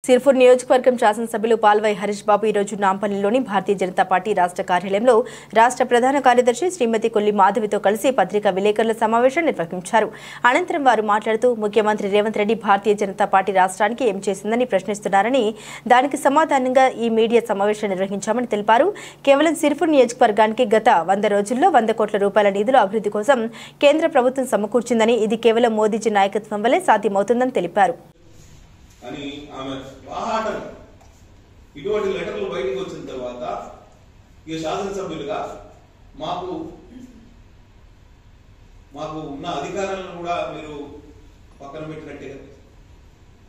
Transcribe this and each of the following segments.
సిర్పూర్ నియోజకవర్గం శాసనసభ్యులు పాల్వాయి హరీష్ బాబు ఈ రోజు నాంపల్లిలోని భారతీయ జనతా పార్టీ రాష్ట్ర కార్యాలయంలో రాష్ట్ర ప్రధాన కార్యదర్శి శ్రీమతి కొల్లి మాధవితో కలిసి పత్రికా విలేకరుల సమావేశం నిర్వహించారు. అనంతరం వారు మాట్లాడుతూ ముఖ్యమంత్రి రేవంత్ రెడ్డి భారతీయ జనతా పార్టీ రాష్ట్రానికి ఏం చేసిందని ప్రశ్నిస్తున్నారని, దానికి సమాధానంగా ఈ మీడియా సమావేశం నిర్వహించామని తెలిపారు. కేవలం సిర్పూర్ నియోజకవర్గానికి గత 100 రోజుల్లో 100 కోట్ల రూపాయల నిధులు అభివృద్ధి కోసం కేంద్ర ప్రభుత్వం సమకూర్చిందని, ఇది కేవలం మోదీజీ నాయకత్వం వల్లే సాధ్యమవుతుందని తెలిపారు. అని ఆమె బాహాటం ఇటువంటి లెటర్లు బయటకు వచ్చిన తర్వాత ఈ శాసనసభ్యులుగా మాకు ఉన్న అధికారాలను కూడా మీరు పక్కన పెట్టినట్టే.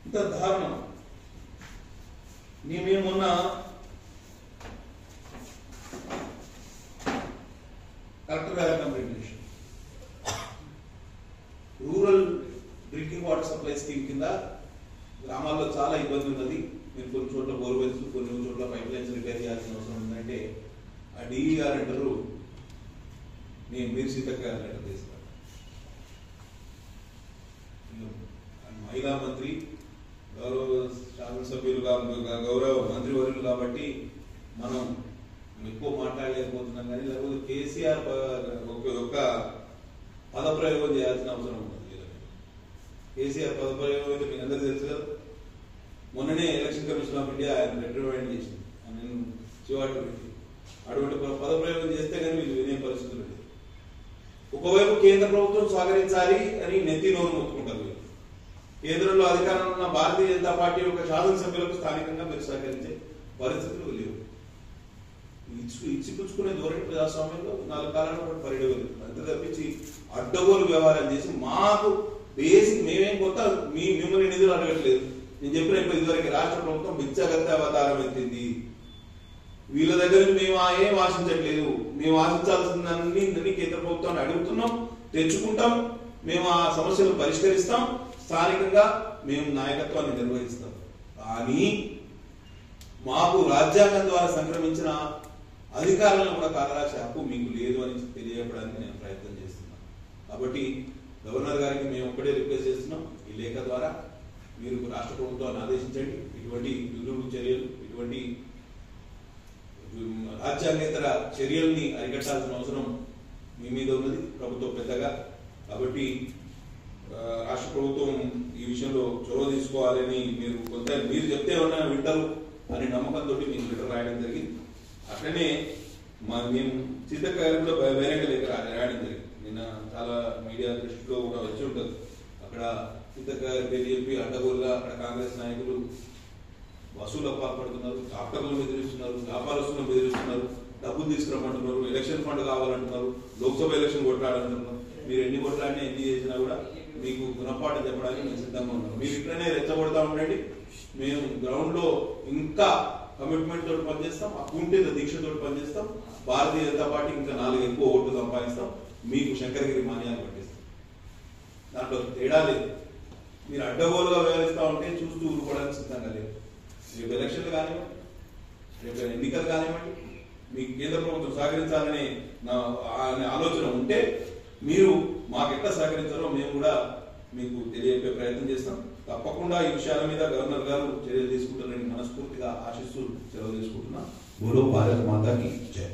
ఇంత దారుణం. మేమున్న కలెక్టర్ గారి complaint rural drinking water supply scheme కింద గ్రామాల్లో చాలా ఇబ్బంది ఉన్నది. మీరు కొన్ని చోట్ల బోర్వెల్స్, కొన్ని చోట్ల పైప్ లైన్స్ రిపేర్ చేయాల్సిన అవసరం ఉందంటే ఆ డిఈ గారు అంటారు, నేను మీరు సీతక్క గారు లెటర్ తీస్తాను. మహిళా మంత్రి, గౌరవ శాసనసభ్యులు, గౌరవ మంత్రివర్యులు కాబట్టి మనం ఎక్కువ మాట్లాడలేకపోతున్నాం. కానీ లేకపోతే కేసీఆర్ ఒక పదప్రయోగం చేయాల్సిన అవసరం ఉంటుంది. కేసీఆర్ పదప్రయోగం అయితే మీకు అందరికీ తెలుసు కదా. మొన్ననే ఎలక్షన్ కమిషన్ ఆఫ్ ఇండియా ఆయన రిప్రజెంట్ చేసింది. నేను చివాటు పెట్టి అటువంటి పదప్రయోగం చేస్తే కానీ వీళ్ళు వినే పరిస్థితులు లేదు. ఒకవైపు కేంద్ర ప్రభుత్వం సహకరించాలి అని నెత్తి నోరు మొత్తుకుంటారు. కేంద్రంలో అధికారంలో ఉన్న భారతీయ జనతా పార్టీ యొక్క శాసనసభ్యులకు స్థానికంగా మీరు సహకరించే పరిస్థితులు లేవు. ఇచ్చిపుచ్చుకునే ధోరణి ప్రజాస్వామ్యంలో 4 కాలాల పాటు పరిడవలు అంత తప్పించి అడ్డగోలు వ్యవహారాలు చేసి మాకు బేసిక్ మేమేం కొత్త మిమ్మల్ని నిధులు అడగట్లేదు. నేను చెప్పినప్పుడు ఇదివరకు రాష్ట్ర ప్రభుత్వం బిచ్చగత్త అవతారం ఎత్తింది. వీళ్ళ దగ్గర నుంచి మేము ఏం ఆశించట్లేదు. మేము ఆశించాల్సిందన్నీ కేంద్ర ప్రభుత్వాన్ని అడుగుతున్నాం, తెచ్చుకుంటాం. మేము ఆ సమస్యలు పరిష్కరిస్తాం. స్థానికంగా మేము నాయకత్వాన్ని నిర్వహిస్తాం. కానీ మాకు రాజ్యాంగం ద్వారా సంక్రమించిన అధికారాలను కూడా కాలరాసే హక్కు మీకు లేదు అని తెలియజేయడానికి నేను ప్రయత్నం చేస్తున్నాను. కాబట్టి గవర్నర్ గారికి మేము ఒక్కడే రిక్వెస్ట్ చేస్తున్నాం, ఈ లేఖ ద్వారా మీరు రాష్ట్ర ప్రభుత్వాన్ని ఆదేశించండి. ఇటువంటి యుద్ధ చర్యలు, ఇటువంటి రాజ్యాంగేతర చర్యల్ని అరికట్టాల్సిన అవసరం మీ మీద ఉన్నది, ప్రభుత్వం పెద్దగా. కాబట్టి రాష్ట్ర ప్రభుత్వం ఈ విషయంలో చొరవ తీసుకోవాలని మీరు చెప్తే ఏమన్నా వింటారు అనే నమ్మకంతో మీకు లెటర్ రాయడం జరిగింది. అట్లనే మేము సీతక్క గారు కూడా బహిరంగ లేఖ రాయడం జరిగింది. నిన్న చాలా మీడియా దృష్టిలో కూడా వచ్చి ఉంటుంది. అక్కడ సీతక్క గారి పేరు చెప్పి అడ్డగోలుగా అక్కడ కాంగ్రెస్ నాయకులు వసూలకు పాల్పడుతున్నారు, డాక్టర్లను బెదిరిస్తున్నారు, వ్యాపారస్తులను బెదిరిస్తున్నారు, డబ్బులు తీసుకురమ్మంటున్నారు, ఎలక్షన్ ఫండ్ కావాలంటున్నారు, లోక్సభ ఎలక్షన్ కొట్లాడాలంటున్నారు. మీరు ఎన్ని కొట్లాడినా ఎన్ని చేసినా కూడా మీకు గుణపాఠం చెప్పడానికి మేము సిద్ధంగా ఉన్నాం. మీరు ఇట్లనే రెచ్చగొడతా ఉండండి. మేము గ్రౌండ్ లో ఇంకా కమిట్మెంట్ తోటి పనిచేస్తాం, అకుంఠిత దీక్షతో పనిచేస్తాం. భారతీయ జనతా పార్టీ ఇంకా 4 ఎక్కువ ఓట్లు సంపాదిస్తాం. మీకు శంకరగిరి మాన్యాలు పట్టిస్తాం. దాంట్లో తేడా లేదు. మీరు అడ్డగోలుగా వ్యవహరిస్తా ఉంటే చూస్తూ ఊరుకోవడానికి సిద్ధంగా లేదు. రేపు ఎలక్షన్లు కానివ్వండి, రేపు ఎన్నికలు కానివ్వండి, మీకు కేంద్ర ప్రభుత్వం సహకరించాలనే ఆలోచన ఉంటే మీరు మాకెట్లా సహకరించారో మేము కూడా మీకు తెలియజెప్పే ప్రయత్నం చేస్తాం. తప్పకుండా ఈ విషయాల మీద గవర్నర్ గారు చర్యలు తీసుకుంటారని మనస్ఫూర్తిగా ఆశిస్తూ సెలవు తీసుకుంటున్నాం. బోలో భారత్ మాతాకి జై.